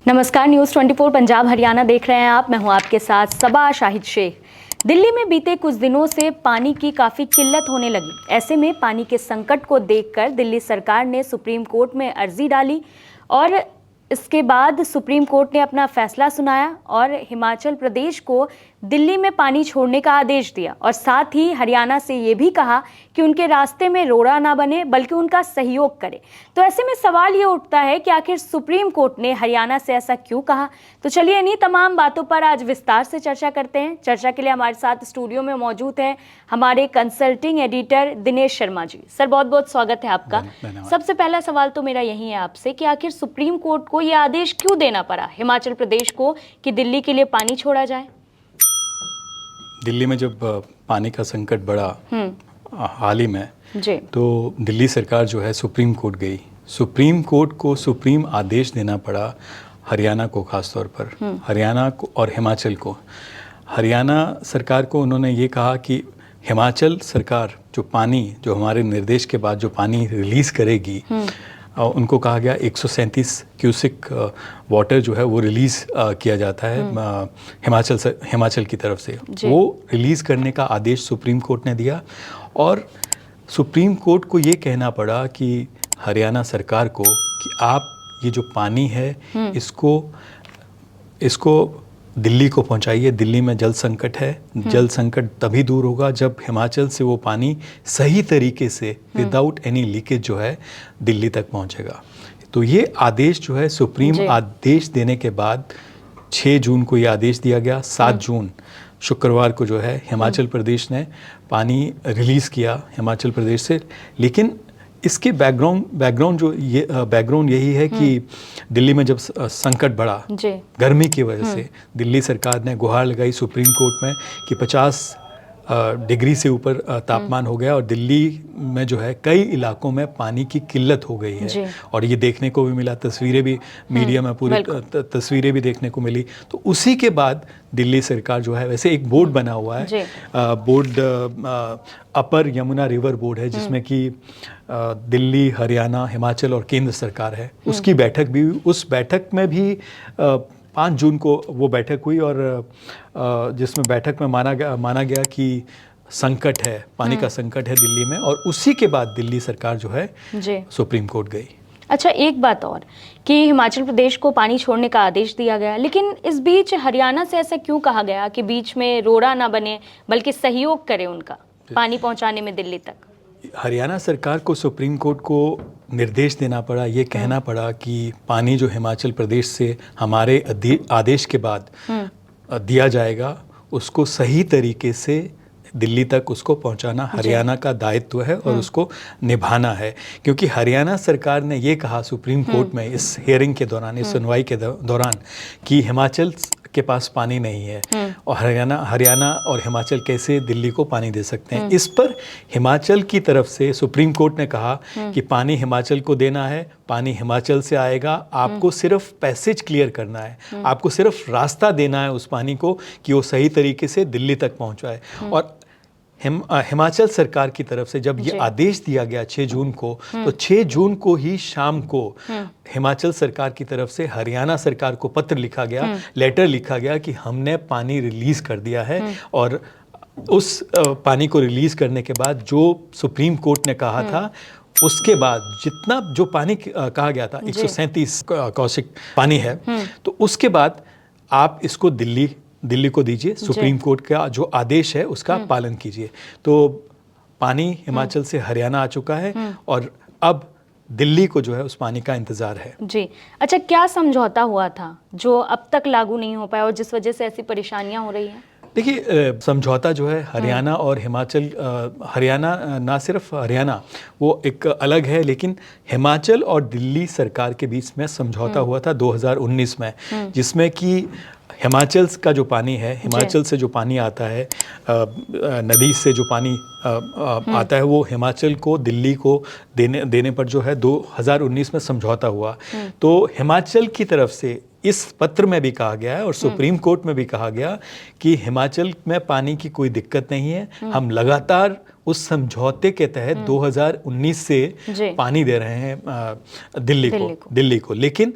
नमस्कार, न्यूज़ 24 पंजाब हरियाणा देख रहे हैं आप। मैं हूं आपके साथ सबा शाहिद शेख। दिल्ली में बीते कुछ दिनों से पानी की काफ़ी किल्लत होने लगी। ऐसे में पानी के संकट को देखकर दिल्ली सरकार ने सुप्रीम कोर्ट में अर्जी डाली और इसके बाद सुप्रीम कोर्ट ने अपना फैसला सुनाया और हिमाचल प्रदेश को दिल्ली में पानी छोड़ने का आदेश दिया और साथ ही हरियाणा से ये भी कहा कि उनके रास्ते में रोड़ा ना बने बल्कि उनका सहयोग करे। तो ऐसे में सवाल ये उठता है कि आखिर सुप्रीम कोर्ट ने हरियाणा से ऐसा क्यों कहा। तो चलिए इन्हीं तमाम बातों पर आज विस्तार से चर्चा करते हैं। चर्चा के लिए हमारे साथ स्टूडियो में मौजूद है हमारे consulting editor Dinesh Sharma ji. Sir, बहुत बहुत स्वागत है आपका। सबसे पहला सवाल तो मेरा यही है आपसे कि आखिर सुप्रीम कोर्ट को ये आदेश क्यों देना पड़ा हिमाचल प्रदेश को कि दिल्ली के लिए पानी छोड़ा जाए। दिल्ली में जब पानी का संकट बढ़ा हाल ही में जी, तो दिल्ली सरकार जो है सुप्रीम कोर्ट गई। सुप्रीम कोर्ट को सुप्रीम आदेश देना पड़ा हरियाणा को, खास तौर पर हरियाणा को और हिमाचल को। हरियाणा सरकार को उन्होंने ये कहा कि हिमाचल सरकार जो हमारे निर्देश के बाद जो पानी रिलीज़ करेगी, उनको कहा गया 137 क्यूसिक वाटर जो है वो रिलीज़ किया जाता है हिमाचल की तरफ से। वो रिलीज़ करने का आदेश सुप्रीम कोर्ट ने दिया और सुप्रीम कोर्ट को ये कहना पड़ा कि हरियाणा सरकार को कि आप ये जो पानी है इसको दिल्ली को पहुंचाइए। दिल्ली में जल संकट है। जल संकट तभी दूर होगा जब हिमाचल से वो पानी सही तरीके से विदाउट एनी लीकेज जो है दिल्ली तक पहुंचेगा। तो ये आदेश जो है सुप्रीम आदेश देने के बाद 6 जून को ये आदेश दिया गया। 7 जून शुक्रवार को जो है हिमाचल प्रदेश ने पानी रिलीज़ किया हिमाचल प्रदेश से। लेकिन इसके बैकग्राउंड यही है कि दिल्ली में जब संकट बढ़ा गर्मी की वजह से, दिल्ली सरकार ने गुहार लगाई सुप्रीम कोर्ट में कि 50 डिग्री से ऊपर तापमान हो गया और दिल्ली में जो है कई इलाकों में पानी की किल्लत हो गई है। और ये देखने को भी मिला, तस्वीरें भी मीडिया में पूरी तस्वीरें भी देखने को मिली। तो उसी के बाद दिल्ली सरकार जो है, वैसे एक बोर्ड बना हुआ है, बोर्ड अपर यमुना रिवर बोर्ड है, जिसमें कि दिल्ली, हरियाणा, हिमाचल और केंद्र सरकार है। उसकी बैठक भी हुई। उस बैठक में भी 5 जून को वो बैठक हुई और जिसमें बैठक में माना गया कि संकट है, पानी का संकट है दिल्ली में। और उसी के बाद दिल्ली सरकार जो है सुप्रीम कोर्ट गई। अच्छा, एक बात और कि हिमाचल प्रदेश को पानी छोड़ने का आदेश दिया गया, लेकिन इस बीच हरियाणा से ऐसा क्यों कहा गया कि बीच में रोड़ा ना बने बल्कि सहयोग करे उनका पानी पहुंचाने में दिल्ली तक। हरियाणा सरकार को सुप्रीम कोर्ट को निर्देश देना पड़ा, ये कहना पड़ा कि पानी जो हिमाचल प्रदेश से हमारे आदेश के बाद दिया जाएगा उसको सही तरीके से दिल्ली तक उसको पहुंचाना हरियाणा का दायित्व है और उसको निभाना है। क्योंकि हरियाणा सरकार ने ये कहा सुप्रीम कोर्ट में इस हियरिंग के दौरान, इस सुनवाई के दौरान कि हिमाचल के पास पानी नहीं है और हरियाणा और हिमाचल कैसे दिल्ली को पानी दे सकते हैं। इस पर हिमाचल की तरफ से सुप्रीम कोर्ट ने कहा कि पानी हिमाचल को देना है, पानी हिमाचल से आएगा, आपको सिर्फ पैसेज क्लियर करना है, आपको सिर्फ रास्ता देना है उस पानी को कि वो सही तरीके से दिल्ली तक पहुंचाए। और हिमाचल सरकार की तरफ से जब ये आदेश दिया गया 6 जून को, तो 6 जून को ही शाम को हिमाचल सरकार की तरफ से हरियाणा सरकार को पत्र लिखा गया, लेटर लिखा गया कि हमने पानी रिलीज कर दिया है। और उस पानी को रिलीज करने के बाद जो सुप्रीम कोर्ट ने कहा था, उसके बाद जितना जो पानी कहा गया था 137 क्यूसेक पानी है, तो उसके बाद आप इसको दिल्ली को दीजिए। सुप्रीम कोर्ट का जो आदेश है उसका पालन कीजिए। तो पानी हिमाचल से हरियाणा आ चुका है और अब दिल्ली को जो है उस पानी का इंतजार है। जी, अच्छा, क्या समझौता हुआ था जो अब तक लागू नहीं हो पाया और जिस वजह से ऐसी परेशानियां हो रही हैं? देखिए, समझौता जो है हरियाणा और हिमाचल, हरियाणा ना सिर्फ हरियाणा वो एक अलग है, लेकिन हिमाचल और दिल्ली सरकार के बीच में समझौता हुआ था 2019 में, जिसमें कि हिमाचल का जो पानी है, हिमाचल से जो पानी आता है, नदी से जो पानी आता है, वो हिमाचल को दिल्ली को देने पर जो है 2019 में समझौता हुआ। तो हिमाचल की तरफ से इस पत्र में भी कहा गया है और सुप्रीम कोर्ट में भी कहा गया कि हिमाचल में पानी की कोई दिक्कत नहीं है, हम लगातार उस समझौते के तहत 2019 से पानी दे रहे हैं दिल्ली को। लेकिन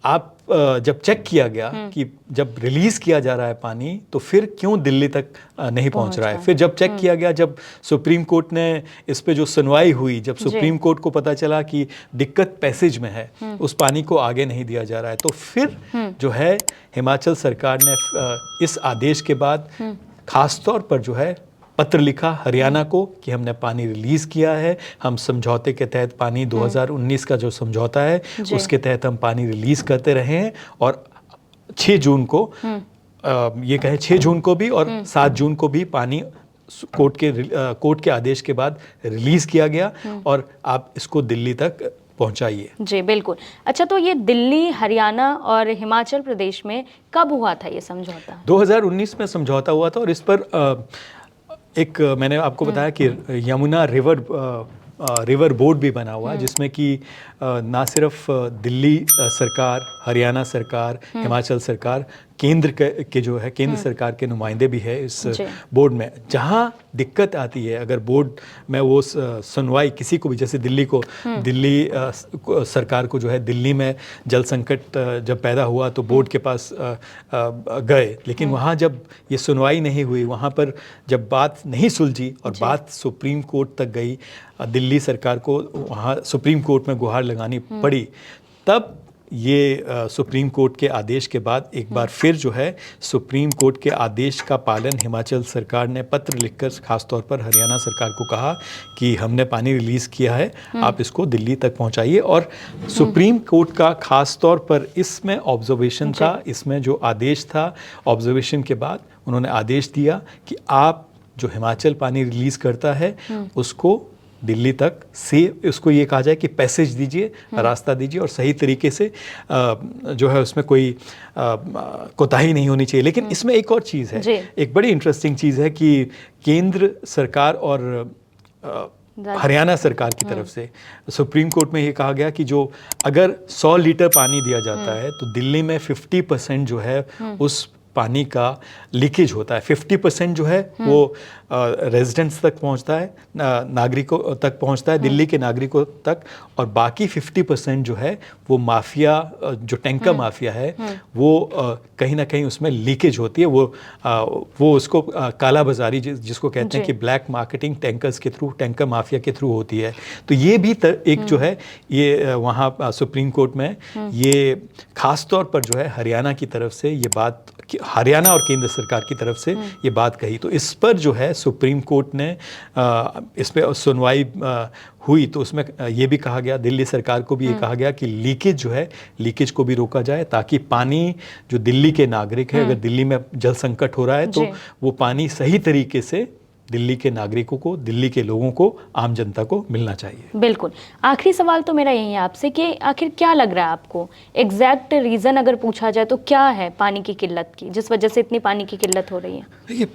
आप जब चेक किया गया कि जब रिलीज किया जा रहा है पानी तो फिर क्यों दिल्ली तक नहीं पहुंच रहा है। फिर जब चेक किया गया, जब सुप्रीम कोर्ट ने इस पे जो सुनवाई हुई, जब सुप्रीम कोर्ट को पता चला कि दिक्कत पैसेज में है, उस पानी को आगे नहीं दिया जा रहा है, तो फिर जो है हिमाचल सरकार ने इस आदेश के बाद खास तौर पर जो है पत्र लिखा हरियाणा को कि हमने पानी रिलीज किया है, हम समझौते के तहत पानी 2019 का जो समझौता है उसके तहत हम पानी रिलीज करते रहे हैं। और 6 जून को ये कहे 6 जून को भी और 7 जून को भी पानी कोर्ट के आदेश के बाद रिलीज किया गया और आप इसको दिल्ली तक पहुंचाइए। जी बिल्कुल। अच्छा, तो ये दिल्ली, हरियाणा और हिमाचल प्रदेश में कब हुआ था ये समझौता? 2019 में समझौता हुआ था और इस पर एक मैंने आपको बताया कि यमुना रिवर बोर्ड भी बना हुआ है, जिसमें कि ना सिर्फ दिल्ली सरकार, हरियाणा सरकार, हिमाचल सरकार, केंद्र के जो है केंद्र सरकार के नुमाइंदे भी है इस बोर्ड में। जहां दिक्कत आती है, अगर बोर्ड में वो सुनवाई किसी को भी, जैसे दिल्ली सरकार को जो है दिल्ली में जल संकट जब पैदा हुआ तो बोर्ड के पास गए, लेकिन वहां जब ये सुनवाई नहीं हुई, वहां पर जब बात नहीं सुलझी और बात सुप्रीम कोर्ट तक गई, दिल्ली सरकार को वहां सुप्रीम कोर्ट में गुहार लगानी पड़ी, तब ये सुप्रीम कोर्ट के आदेश के बाद एक बार फिर जो है सुप्रीम कोर्ट के आदेश का पालन हिमाचल सरकार ने पत्र लिखकर खास तौर पर हरियाणा सरकार को कहा कि हमने पानी रिलीज़ किया है, आप इसको दिल्ली तक पहुंचाइए। और सुप्रीम कोर्ट का खास तौर पर इसमें ऑब्जर्वेशन था, इसमें जो आदेश था, ऑब्जर्वेशन के बाद उन्होंने आदेश दिया कि आप जो हिमाचल पानी रिलीज़ करता है उसको दिल्ली तक से उसको ये कहा जाए कि पैसेज दीजिए, रास्ता दीजिए और सही तरीके से जो है उसमें कोई कोताही नहीं होनी चाहिए। लेकिन इसमें एक और चीज़ है, एक बड़ी इंटरेस्टिंग चीज़ है कि केंद्र सरकार और हरियाणा सरकार की तरफ से सुप्रीम कोर्ट में ये कहा गया कि जो अगर 100 लीटर पानी दिया जाता है तो दिल्ली में 50% जो है उस पानी का लीकेज होता है। 50% जो है वो रेजिडेंट्स तक पहुंचता है, नागरिकों तक पहुंचता है, दिल्ली के नागरिकों तक, और बाकी 50% जो है वो माफिया, जो टैंकर माफिया है, वो कहीं ना कहीं उसमें लीकेज होती है। वो उसको काला बाजारी जिसको कहते हैं कि ब्लैक मार्केटिंग टैंकर्स के थ्रू, टैंकर माफिया के थ्रू होती है। तो ये भी एक जो है ये वहाँ सुप्रीम कोर्ट में ये खास तौर पर जो है हरियाणा की तरफ से ये बात, हरियाणा और केंद्र सरकार की तरफ से ये बात कही। तो इस पर जो है सुप्रीम कोर्ट ने इस पे सुनवाई हुई तो उसमें ये भी कहा गया, दिल्ली सरकार को भी ये कहा गया कि लीकेज जो है, लीकेज को भी रोका जाए ताकि पानी जो दिल्ली के नागरिक है, अगर दिल्ली में जल संकट हो रहा है तो वो पानी सही तरीके से दिल्ली के नागरिकों को, दिल्ली के लोगों को, आम जनता को मिलना चाहिए। बिल्कुल। आखिरी सवाल तो मेरा यही है आपसे कि आखिर क्या लग रहा है आपको, एग्जैक्ट रीज़न अगर पूछा जाए तो क्या है पानी की किल्लत की, जिस वजह से इतनी पानी की किल्लत हो रही है? देखिए,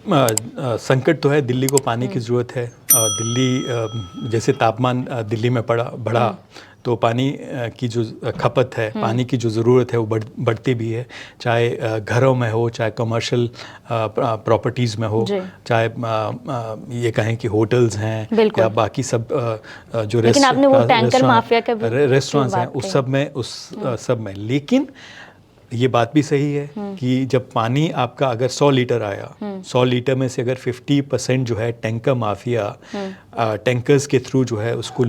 संकट तो है, दिल्ली को पानी की ज़रूरत है। दिल्ली जैसे तापमान दिल्ली में बढ़ा तो पानी की जो खपत है, पानी की जो ज़रूरत है वो बढ़ती भी है, चाहे घरों में हो, चाहे कमर्शियल प्रॉपर्टीज़ में हो, चाहे ये कहें कि होटल्स हैं या बाकी सब जो रेस्टोरेंट्स हैं उस सब में। लेकिन ये बात भी सही है कि जब पानी आपका अगर 100 लीटर आया, 100 लीटर में से अगर 50% जो है टैंकर माफिया टैंकर्स के थ्रू जो है उसकी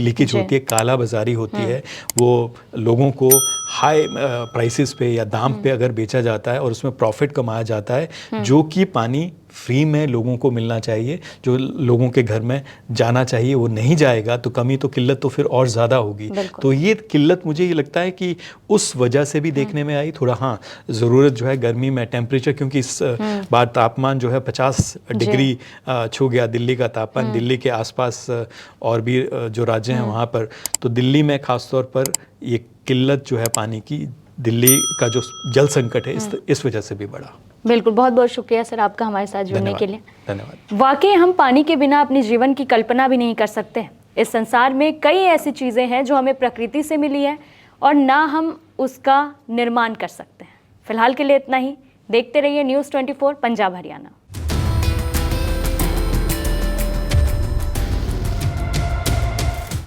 लीकेज होती है, काला बाजारी होती है, वो लोगों को हाई प्राइसेस पे या दाम पे अगर बेचा जाता है और उसमें प्रॉफिट कमाया जाता है, जो कि पानी फ्री में लोगों को मिलना चाहिए, जो लोगों के घर में जाना चाहिए, वो नहीं जाएगा तो कमी तो किल्लत तो फिर और ज़्यादा होगी। तो ये किल्लत मुझे ये लगता है कि उस वजह से भी देखने में आई थोड़ा। हाँ, ज़रूरत जो है गर्मी में टेम्परेचर, क्योंकि इस बार तापमान जो है 50 डिग्री छू गया दिल्ली का तापमान, दिल्ली के आसपास और भी जो राज्य हैं वहाँ पर, तो दिल्ली में ख़ास तौर पर ये किल्लत जो है पानी की, दिल्ली का जो जल संकट है इस वजह से भी बढ़ा। बिल्कुल, बहुत बहुत शुक्रिया सर आपका हमारे साथ जुड़ने के लिए। धन्यवाद। वाकई हम पानी के बिना अपने जीवन की कल्पना भी नहीं कर सकते। इस संसार में कई ऐसी चीज़ें हैं जो हमें प्रकृति से मिली है और ना हम उसका निर्माण कर सकते हैं। फिलहाल के लिए इतना ही। देखते रहिए News 24 पंजाब हरियाणा।